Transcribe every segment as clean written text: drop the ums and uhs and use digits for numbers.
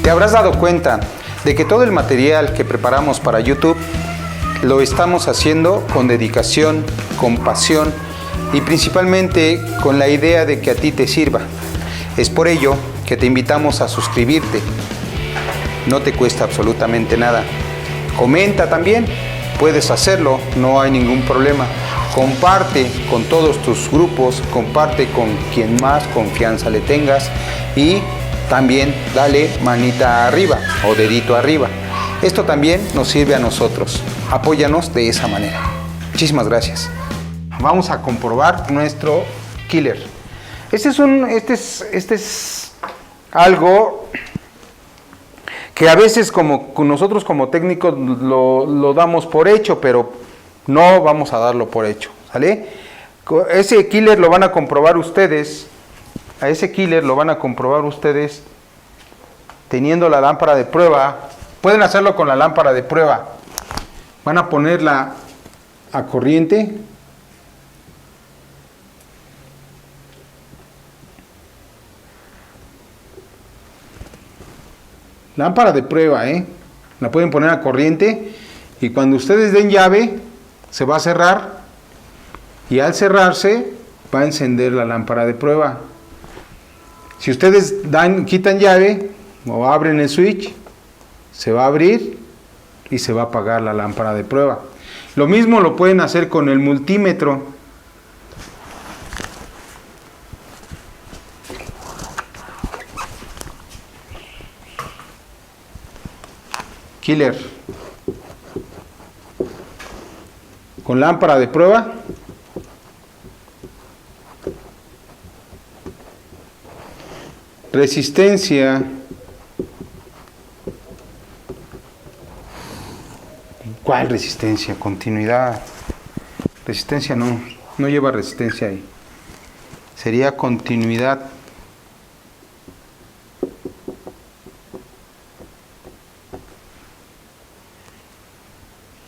Te habrás dado cuenta de que todo el material que preparamos para YouTube lo estamos haciendo con dedicación, con pasión y principalmente con la idea de que a ti te sirva. Es por ello que te invitamos a suscribirte. No te cuesta absolutamente nada. Comenta también, puedes hacerlo, no hay ningún problema. Comparte con todos tus grupos, comparte con quien más confianza le tengas y también dale manita arriba o dedito arriba. Esto también nos sirve a nosotros. Apóyanos de esa manera. Muchísimas gracias. Vamos a comprobar nuestro killer. Este es algo que a veces nosotros como técnicos lo damos por hecho, pero no vamos a darlo por hecho, ¿sale? Ese killer lo van a comprobar ustedes. A ese killer lo van a comprobar ustedes teniendo la lámpara de prueba. Pueden hacerlo con la lámpara de prueba. Van a ponerla a corriente. Lámpara de prueba, la pueden poner a corriente y cuando ustedes den llave se va a cerrar y al cerrarse va a encender la lámpara de prueba. Si ustedes quitan llave o abren el switch, se va a abrir y se va a apagar la lámpara de prueba. Lo mismo lo pueden hacer con el multímetro. Killer. Con lámpara de prueba. Resistencia. ¿Cuál resistencia? Continuidad. Resistencia no lleva resistencia ahí. Sería continuidad.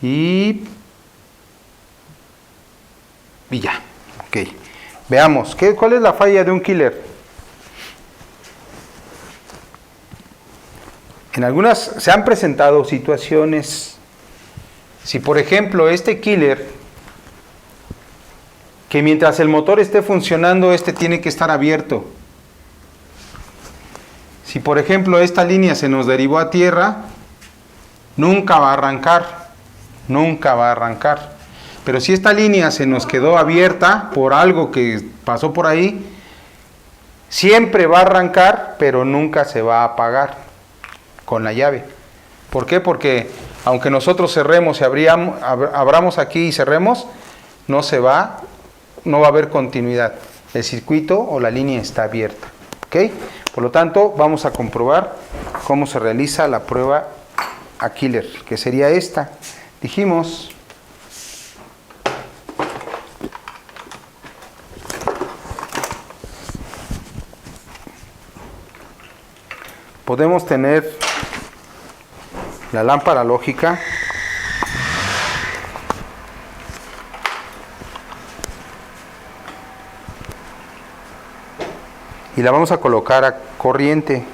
Y ya, ok. Veamos, ¿cuál es la falla de un killer? En algunas se han presentado situaciones. Si por ejemplo este killer, que mientras el motor esté funcionando, tiene que estar abierto. Si por ejemplo esta línea se nos derivó a tierra, nunca va a arrancar. Nunca va a arrancar. Pero si esta línea se nos quedó abierta por algo que pasó por ahí, siempre va a arrancar, pero nunca se va a apagar con la llave. ¿Por qué? Porque aunque nosotros cerremos y abramos aquí y cerremos, no va a haber continuidad. El circuito o la línea está abierta. ¿Ok? Por lo tanto, vamos a comprobar cómo se realiza la prueba a killer, que sería esta. Dijimos, podemos tener la lámpara lógica y la vamos a colocar a corriente.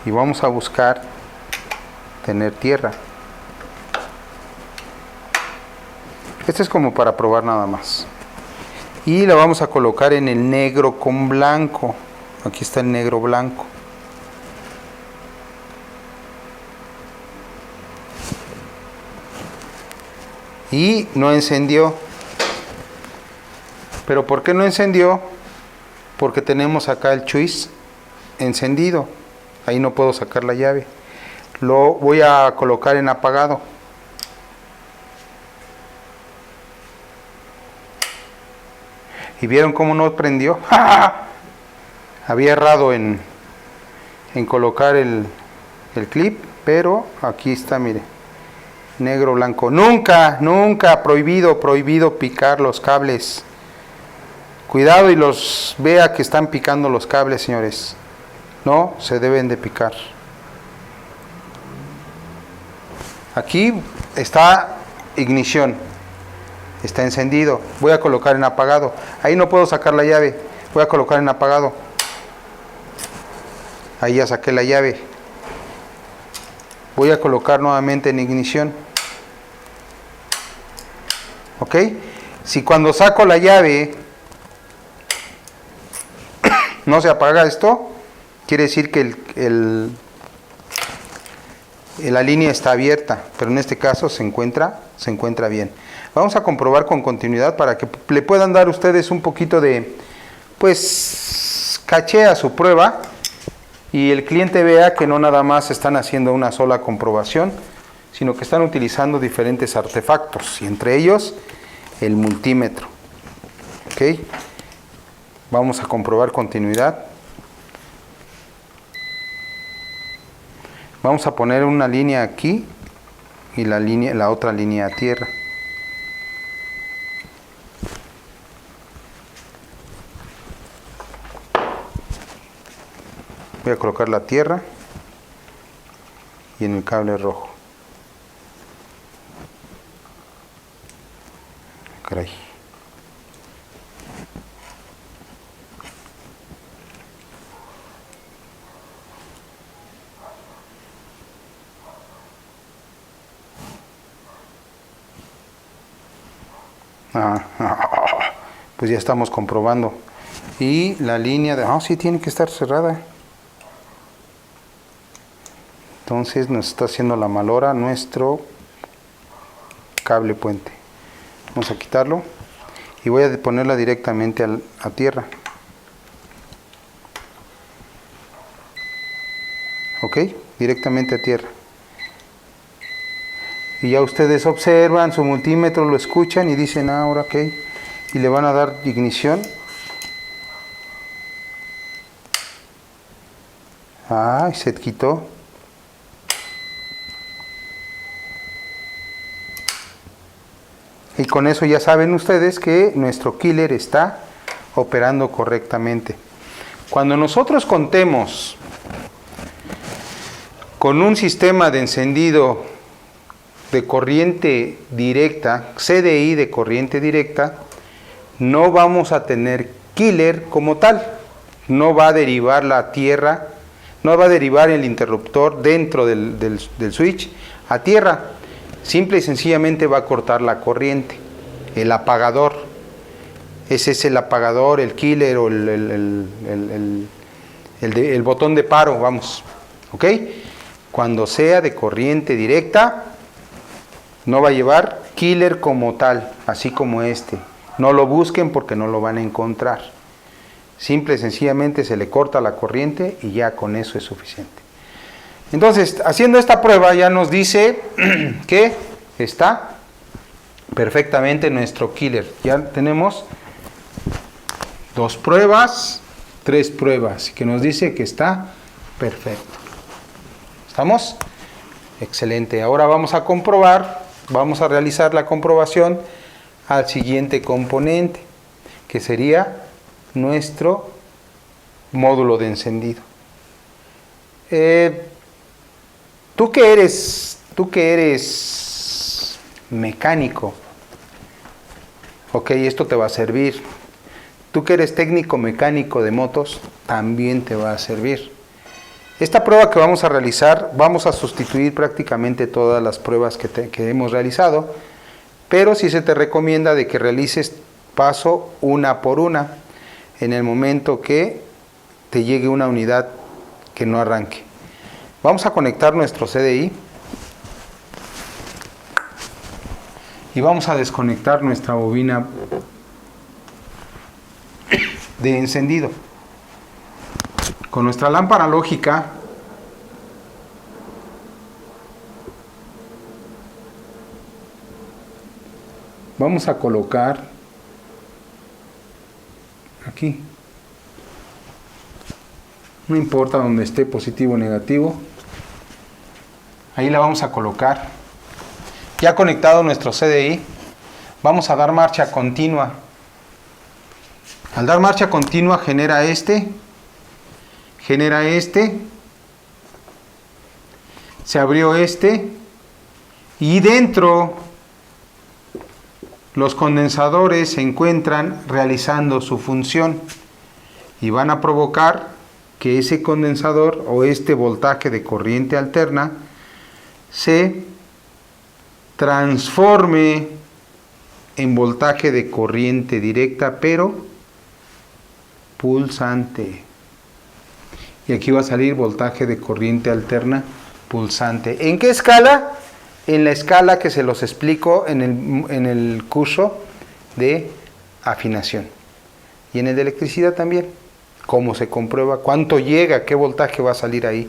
Y vamos a buscar tener tierra. Este es como para probar nada más. Y la vamos a colocar en el negro con blanco. Aquí está el negro blanco. Y no encendió. ¿Pero por qué no encendió? Porque tenemos acá el chuis encendido. Ahí no puedo sacar la llave. Lo voy a colocar en apagado. ¿Y vieron cómo no prendió? Había errado en colocar el clip, pero aquí está, mire. Negro, blanco. Nunca, prohibido picar los cables. Cuidado y vea que están picando los cables, señores. No se deben de picar. Aquí está ignición. Está encendido. Voy a colocar en apagado. Ahí no puedo sacar la llave. Voy a colocar en apagado. Ahí ya saqué la llave. Voy a colocar nuevamente en ignición. ¿Ok? Si cuando saco la llave no se apaga esto, quiere decir que la línea está abierta, pero en este caso se encuentra bien. Vamos a comprobar con continuidad para que le puedan dar ustedes un poquito de, pues, caché a su prueba y el cliente vea que no nada más están haciendo una sola comprobación, sino que están utilizando diferentes artefactos, y entre ellos el multímetro. ¿Ok? Vamos a comprobar continuidad. Vamos a poner una línea aquí y la otra línea a tierra. Voy a colocar la tierra y en el cable rojo. Caray. Pues ya estamos comprobando. Y la línea de... sí, tiene que estar cerrada. Entonces nos está haciendo la malora nuestro cable puente. Vamos a quitarlo y voy a ponerla directamente a tierra. ¿Ok? Directamente a tierra. Y ya ustedes observan su multímetro, lo escuchan y dicen, ahora ok. Y le van a dar ignición. Se quitó. Y con eso ya saben ustedes que nuestro killer está operando correctamente. Cuando nosotros contemos con un sistema de encendido de corriente directa, CDI de corriente directa, no vamos a tener killer como tal. No va a derivar la tierra, no va a derivar el interruptor dentro del switch a tierra. Simple y sencillamente va a cortar la corriente, el apagador. Ese es el apagador, el killer o el botón de paro, vamos. ¿Ok? Cuando sea de corriente directa, no va a llevar killer como tal, así como este. No lo busquen porque no lo van a encontrar. Simple y sencillamente se le corta la corriente y ya con eso es suficiente. Entonces, haciendo esta prueba ya nos dice que está perfectamente nuestro killer. Ya tenemos 2 pruebas, 3 pruebas, que nos dice que está perfecto. ¿Estamos? Excelente. Ahora vamos a comprobar, vamos a realizar la comprobación al siguiente componente, que sería nuestro módulo de encendido. Tú que eres mecánico, ok, esto te va a servir. Tú que eres técnico mecánico de motos, también te va a servir. Esta prueba que vamos a realizar, vamos a sustituir prácticamente todas las pruebas que hemos realizado, pero sí se te recomienda de que realices paso una por una en el momento que te llegue una unidad que no arranque. Vamos a conectar nuestro CDI y vamos a desconectar nuestra bobina de encendido. Con nuestra lámpara lógica vamos a colocar aquí, no importa donde esté positivo o negativo, ahí la vamos a colocar. Ya conectado nuestro CDI, vamos a dar marcha continua. Al dar marcha continua genera este, se abrió este, y dentro los condensadores se encuentran realizando su función. y van a provocar que ese condensador o este voltaje de corriente alterna se transforme en voltaje de corriente directa, pero pulsante. Y aquí va a salir voltaje de corriente alterna pulsante. ¿En qué escala? En la escala que se los explico en el curso de afinación. Y en el de electricidad también. Cómo se comprueba, cuánto llega, qué voltaje va a salir ahí.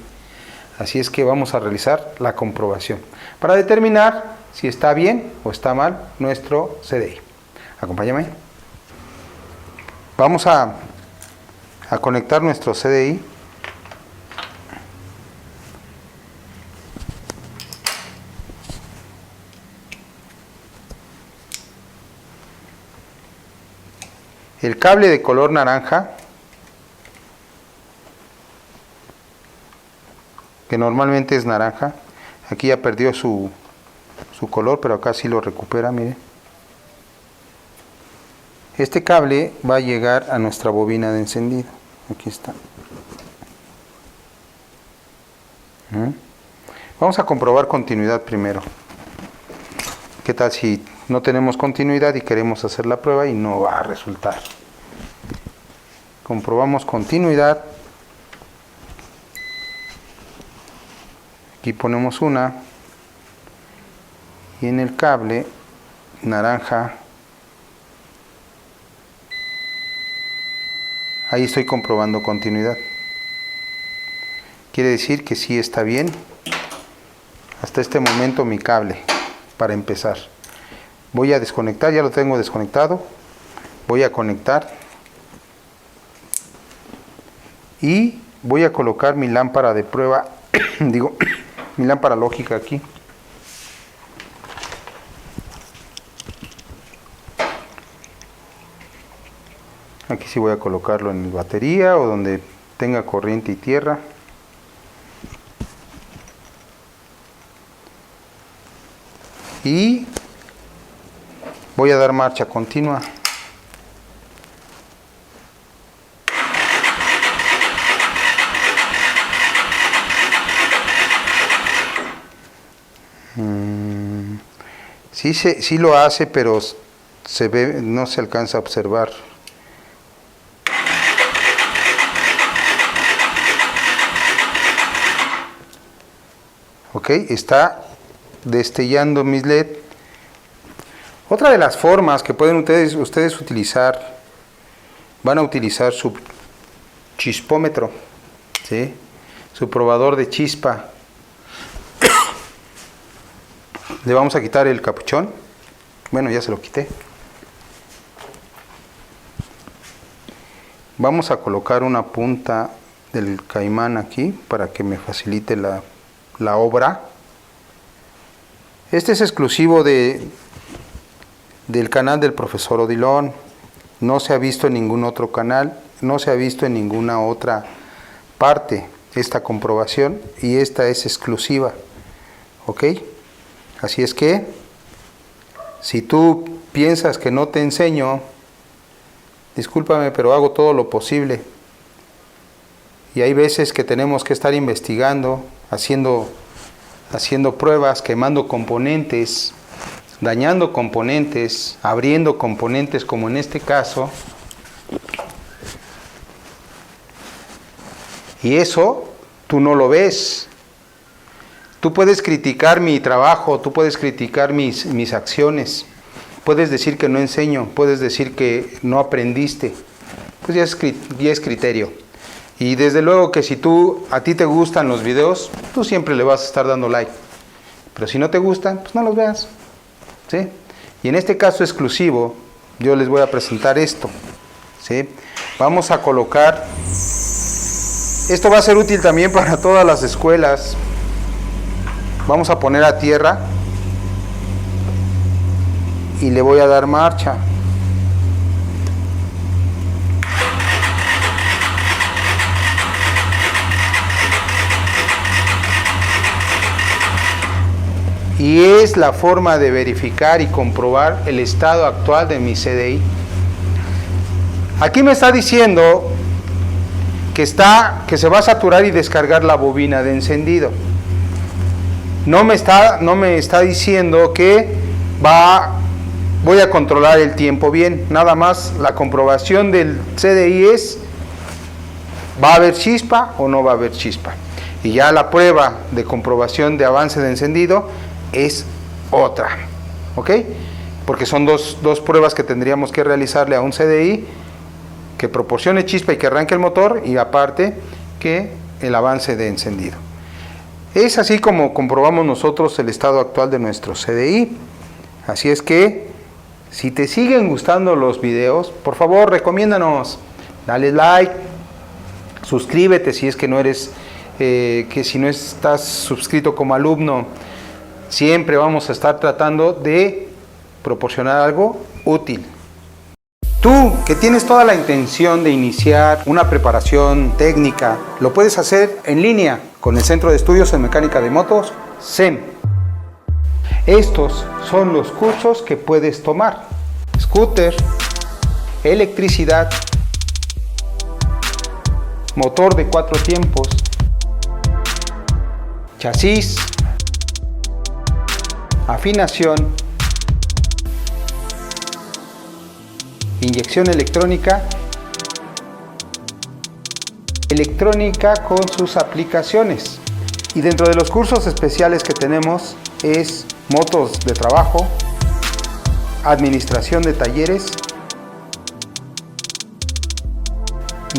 Así es que vamos a realizar la comprobación para determinar si está bien o está mal nuestro CDI. Acompáñame. Vamos a conectar nuestro CDI. El cable de color naranja, que normalmente es naranja, aquí ya perdió su color, pero acá sí lo recupera, mire. Este cable va a llegar a nuestra bobina de encendido. Aquí está. Vamos a comprobar continuidad primero. ¿Qué tal si no tenemos continuidad y queremos hacer la prueba y no va a resultar? Comprobamos continuidad. Aquí ponemos una. Y en el cable naranja, ahí estoy comprobando continuidad. Quiere decir que sí está bien. Hasta este momento mi cable, para empezar. Voy a desconectar, ya lo tengo desconectado. Voy a conectar. Y voy a colocar mi lámpara de prueba, digo, mi lámpara lógica aquí. Aquí sí voy a colocarlo en mi batería o donde tenga corriente y tierra. Y voy a dar marcha continua. Sí lo hace, pero se ve, no se alcanza a observar. Ok, está destellando mis LED. Otra de las formas que pueden ustedes utilizar, van a utilizar su chispómetro, ¿sí? Su probador de chispa. Le vamos a quitar el capuchón. Bueno, ya se lo quité. Vamos a colocar una punta del caimán aquí para que me facilite la obra. Este es exclusivo del canal del profesor Odilon. No se ha visto en ningún otro canal, no se ha visto en ninguna otra parte esta comprobación, y esta es exclusiva. ¿Ok? Así es que, si tú piensas que no te enseño, discúlpame, pero hago todo lo posible. Y hay veces que tenemos que estar investigando, haciendo pruebas, quemando componentes, dañando componentes, abriendo componentes, como en este caso. Y eso tú no lo ves. Tú puedes criticar mi trabajo, tú puedes criticar mis acciones, puedes decir que no enseño, puedes decir que no aprendiste, pues ya es criterio. Y desde luego que si a ti te gustan los videos, tú siempre le vas a estar dando like. Pero si no te gustan, pues no los veas, ¿sí? Y en este caso exclusivo, yo les voy a presentar esto, ¿sí? Vamos a colocar, esto va a ser útil también para todas las escuelas. Vamos a poner a tierra y le voy a dar marcha. Y es la forma de verificar y comprobar el estado actual de mi CDI. Aquí me está diciendo que se va a saturar y descargar la bobina de encendido. No me está diciendo que voy a controlar el tiempo bien. Nada más la comprobación del CDI es, ¿va a haber chispa o no va a haber chispa? Y ya la prueba de comprobación de avance de encendido es otra, ¿ok? Porque son dos pruebas que tendríamos que realizarle a un CDI, que proporcione chispa y que arranque el motor, y aparte que el avance de encendido. Es así como comprobamos nosotros el estado actual de nuestro CDI. Así es que, si te siguen gustando los videos, por favor recomiéndanos, dale like, suscríbete si es que no eres, si no estás suscrito como alumno. Siempre vamos a estar tratando de proporcionar algo útil. Tú, que tienes toda la intención de iniciar una preparación técnica, lo puedes hacer en línea con el Centro de Estudios en Mecánica de Motos, CEM. Estos son los cursos que puedes tomar: scooter, electricidad, motor de 4 tiempos, chasis, afinación, inyección electrónica, electrónica con sus aplicaciones. Y dentro de los cursos especiales que tenemos es motos de trabajo, administración de talleres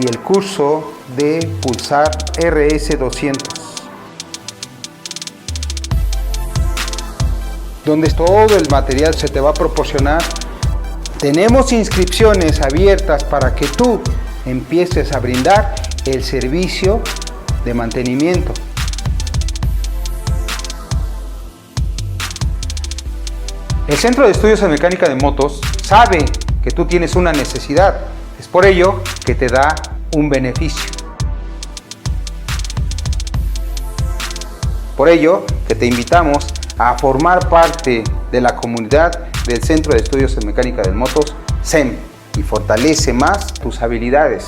y el curso de Pulsar RS200, donde todo el material se te va a proporcionar. Tenemos inscripciones abiertas para que tú empieces a brindar el servicio de mantenimiento. El Centro de Estudios en Mecánica de Motos sabe que tú tienes una necesidad. Es por ello que te da un beneficio. Por ello que te invitamos a formar parte de la comunidad del Centro de Estudios en Mecánica de Motos, CEM, y fortalece más tus habilidades.